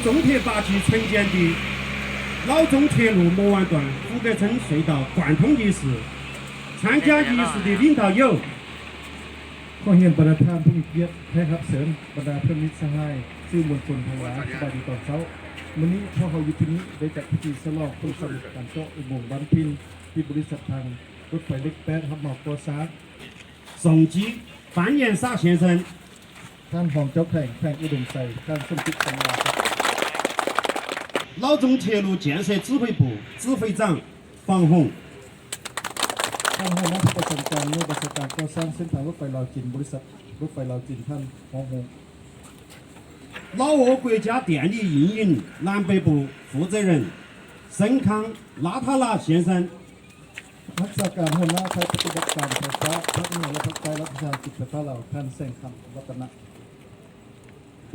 中铁八期承建的老中铁路磨湾段福格村隧道贯通仪式。参加仪式的领导有 ขอเรียนประธานผู้มีเกียรติแขกรับเชิญบรรดาเพื่อนมิตรสหายสื่อมวลชนทั้งหลายสบายดีตอนเช้าวันนี้พวกเราอยู่ที่นี้ได้จัดพิธีฉลองผลสำเร็จการเจาะอุโมงค์บันพินที่บริษัททางรถไฟเล็กแปดรับเหมาก่อสร้าง宋基范延沙先生， ท่านหองเจ้าแข่งแข่งอุดมใส่ท่านสมคิดสังวาครับ 老中铁路建设指挥部指挥长房红， ท่านหัวหน้าผู้ประจำการในบริษัทการก่อสร้างเส้นทางรถไฟลาวจีนบริษัทรถไฟลาวจีนท่านหองหง老挝国家电力运营南北部负责人申康拉塔拉先生， รักษาการหัวหน้าฝ่ายปฏิบัติการไฟฟ้าภาคเหนือและภาคใต้รัฐวิสาหกิจไฟฟ้าลาวท่านแสงคำรัตนะ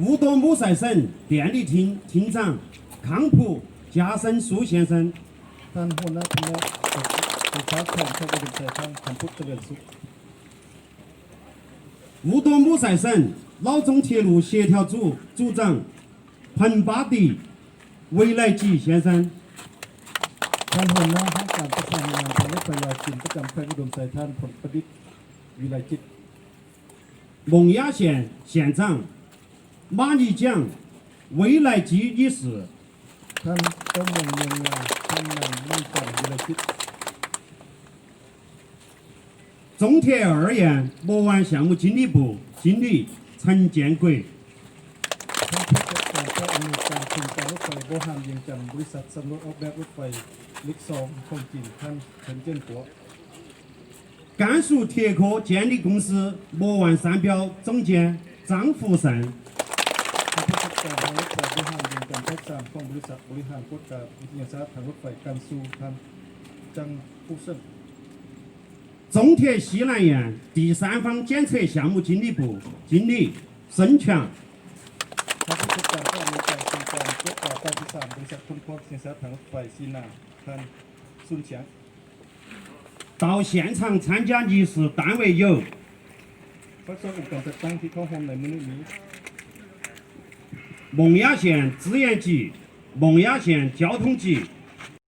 乌多姆塞省电力厅厅长康普加森树先生， ท่านหัวหน้าคณะไฟฟ้าแข่งแข่งอุดมใส่ท่านคำพุทธเจริญสุข 乌多姆塞省老中铁路协调组组长彭巴迪维莱吉先生， ท่านหัวหน้าห้องการประสานงานทางรถไฟลาวจีนประจำแขวงอุดมไซท่านผลประดิษฐ์วิไลจิต蒙雅县县长马尼江维莱吉女士， ท่านเจ้าเมืองเมืองงาท่านนายมั่นจันทร์วิไลจิต中铁二院磨湾项目经理部经理陈建国， ท่านผู้จัดการเจ้าอำนวยการโครงการรถไฟโบฮามเวียงจันทร์บริษัทสำรวจออกแบบรถไฟลิกซองของจีนท่านเฉินเจิ้นกัว甘肃铁科建力公司磨湾商标总监张福胜， ท่านผู้จัดการทางรถไฟโบฮามเวียงจันทร์ภาคสามของบริษัทบริหารโครงการวิทยาศาสตร์ทางรถไฟกันซูท่านจังผู้เซิน中铁西南院第三方检测项目经理部经理申强， ท่านผู้จัดการเจ้าอำนวยการโครงการรถไฟภาคที่สามบริษัทคุณพวกวิทยาศาสตร์ทางรถไฟซีนาท่านซุนเฉียง到现场参加仪式单位有 พักส่วนอุปกรณ์จัดตั้งที่เข้าห้องในมื้อนี้蒙雅县资源局、蒙雅县交通局、